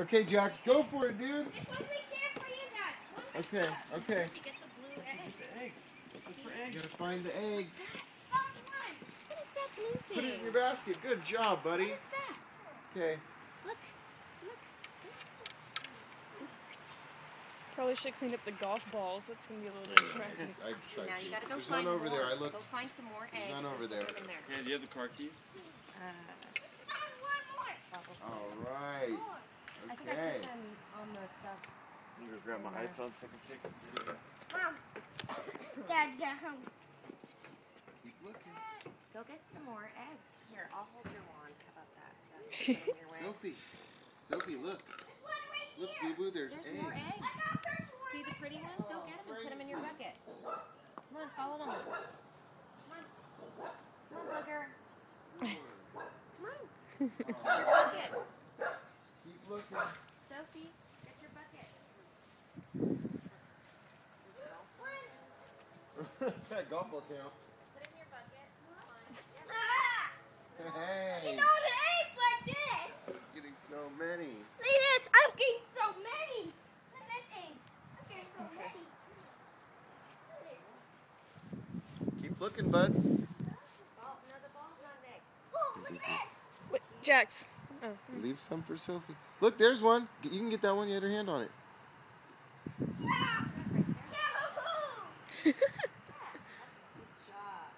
Okay, Jax, go for it, dude. This one right there for you guys. Okay, okay. Get the blue egg. The eggs. Look for eggs. You gotta find the egg. What is that blue thing? Put it in your basket. Good job, buddy. What is that? Okay. Look. Probably should clean up the golf balls. That's gonna be a little distracting. I tried Now you gotta go There's find none over more. there. I looked. Go find some more eggs. There's none over there. Put them in there. Yeah, do you have the car keys? One more. All right. I think I Okay. put them on the stuff. I'm gonna grab my iPhone so I can take some video. Mom. Dad, get home. Keep looking. Go get some more eggs. Here, I'll hold your wand. How about that? So put them in your way. Sophie, look. There's one right Look, here. Boo Boo, there's There's more eggs. eggs. I got first one. See the pretty ones? Go get them and put them in your bucket. Come on, follow Mama. Come on. Come on, Booger. Come on. Get your bucket. Keep looking. Sophie, get your bucket. That golf ball counts. Put it in your bucket. Fine. Yep. Ah! Hey. You know the eggs like this. Getting so many. Look at this. I'm getting so many. Look at this egg. I'm getting so many. Look at this. Keep looking, bud. Ball, no, the ball's not an egg. Oh, look at this. Wait, Jax. Oh. Leave some for Sophie. Look, there's one. You can get that one. You had her hand on it. Yeah. Yahoo! Good job.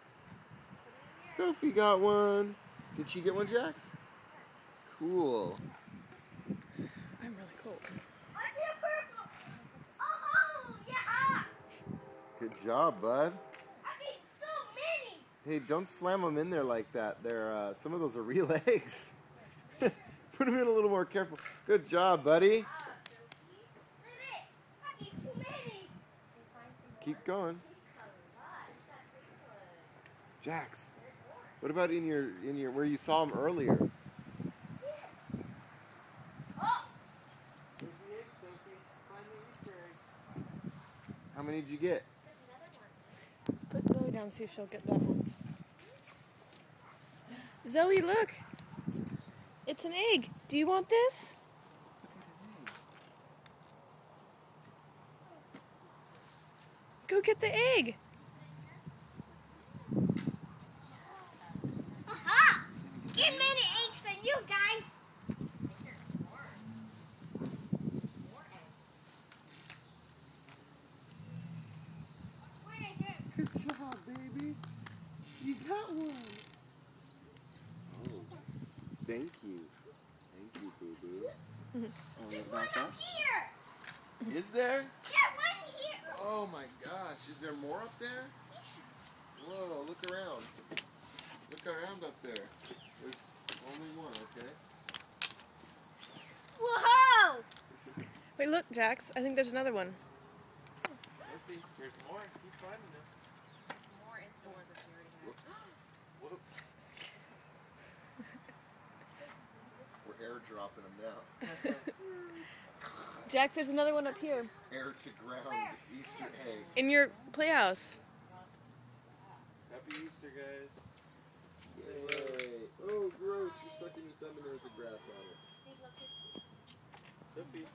Sophie got one. Did she get one, Jax? Cool. I'm really cold. I see a purple. Oh, yeah. Good job, bud. I'm getting so many. Hey, don't slam them in there like that. They're some of those are real eggs. Put them in a little more careful. Good job, buddy. Look at this. I'm getting too many. Keep going. Jax, what about in your where you saw them earlier? Oh, There's the eggs, Sophie. Find the Easter eggs. How many did you get? Put Zoe down, see if she'll get that one. Zoe, look! It's an egg. Do you want this? Go get the egg. aha! Get many eggs than you guys. What are they doing? Good job, baby. You got one. Oh, thank you. Thank you, Boo Boo. Oh, There's you one got up here. that? Is there? Yeah, one here. Oh my gosh, is there more up there? Whoa, look around. Look around up there. There's only one, okay? Whoa! Wait, look, Jax. I think there's another one. Sophie, there's more. Keep finding them. More in store that she already has. Whoop. We're airdropping them now. Jax, there's another one up here. Air to ground Easter egg. In your playhouse. Happy Easter, guys. Yay. Oh, gross. You're sucking your thumb and there's a grass on it. Sophie.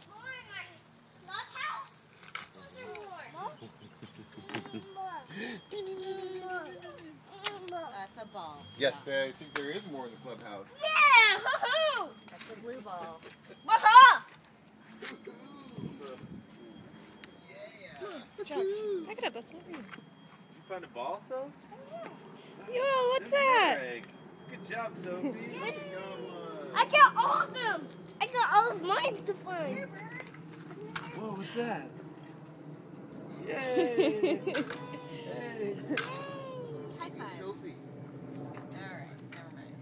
More in my clubhouse? Was there more? That's a ball. Yes, I think there is more in the clubhouse. Yeah! Woohoo! That's a blue ball. Woohoo! Jax, pick it up. That's not you. Did you find a ball, Soph? Yo, what's There's that? another egg. Good job, Sophie. I got all of them. I got all of mine to find. Whoa, what's that? Yay! Hey. High five. Sophie. Alright, never mind.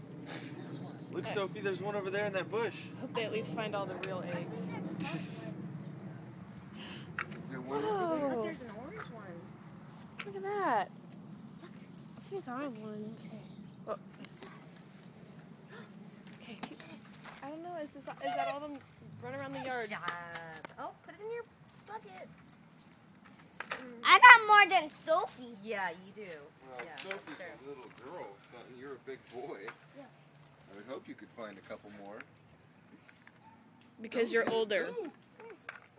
This one. Look, Sophie, there's one over there in that bush. Hope they at least find all the real eggs. Is there one over Oh, Look, there's an orange one. look at that. I think I won. Oh. Okay, I don't know. Is that all of them run around the yard? Good job. Oh, put it in your bucket. I got more than Sophie. Yeah, you do. Well, Yeah, Sophie's that's a little girl, so you're a big boy. Yeah. I would hope you could find a couple more. Because you're older. Ooh.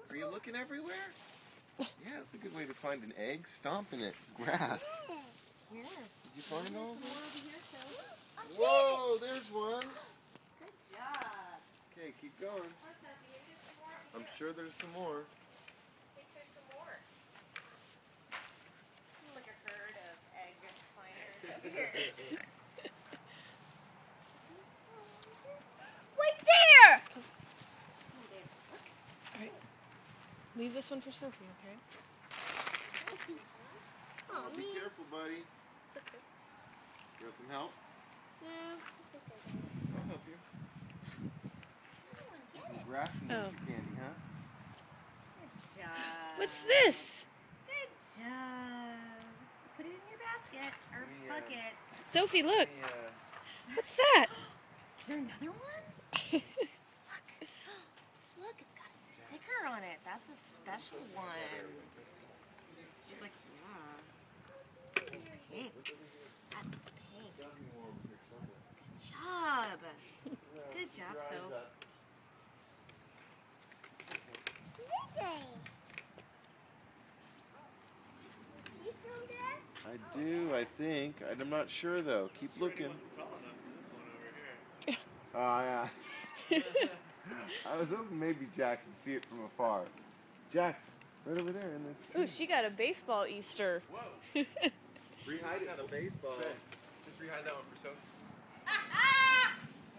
Are you looking everywhere? Yeah, it's a good way to find an egg. Stomp in it. Grass. Here. Did you find all of them? More over here, Sophie. Whoa, there's one. Good job. Okay, keep going. Come on, Sophie. Maybe there's some more over I'm here. sure there's some more. I think there's some more. Like a herd of egg finders over here. Right there! Leave this one for Sophie, okay? Oh, be careful, buddy. You want some help? No. I'll help you. Some grass and Oh. Easter candy, huh? Good job. What's this? Good job. Put it in your basket or Yeah. bucket. Sophie, look. Yeah. What's that? Is there another one? Look, it's got a sticker on it. That's a special one. She's like, yeah. It's pink. That's pink. Good job. Good job, Soph. You from there? I do, I think. I'm not sure, though. Keep looking. Oh, yeah. I was hoping maybe Jax would see it from afar. Jax, right over there in this tree. Ooh, she got a baseball Easter. Rehide it. Got a baseball. Just rehide that one for Sophie.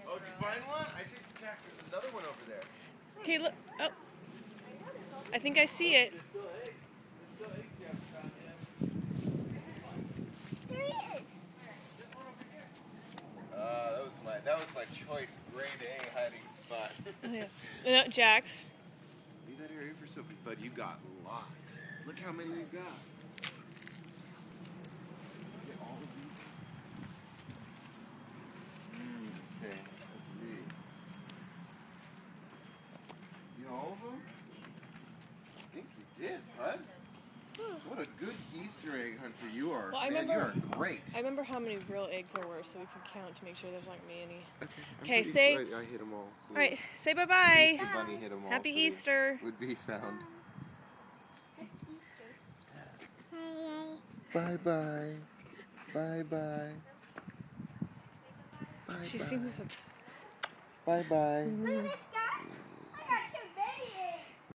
Oh, did you find one? I think Jax, there's another one over there. Okay, look. Oh. I think I see it. There he is. That was my choice grade A hiding spot. Oh, yeah. No, Jax. Leave that area for Sophie, bud. You got lots. Look how many we've got. Get all of these. Okay, let's see. You know all of them? I think you did, bud. What a good Easter egg hunter you are. Well, I Man, remember- you are great. I remember how many real eggs there were, so we can count to make sure there's not going to be any. I'm Okay, pretty say- sure I hit them all. So All right, say bye-bye. Easter Bunny hit them all. Happy so they Easter. would be found. Easter. Bye-bye. Bye-bye. She seems upset. Bye-bye. Look at this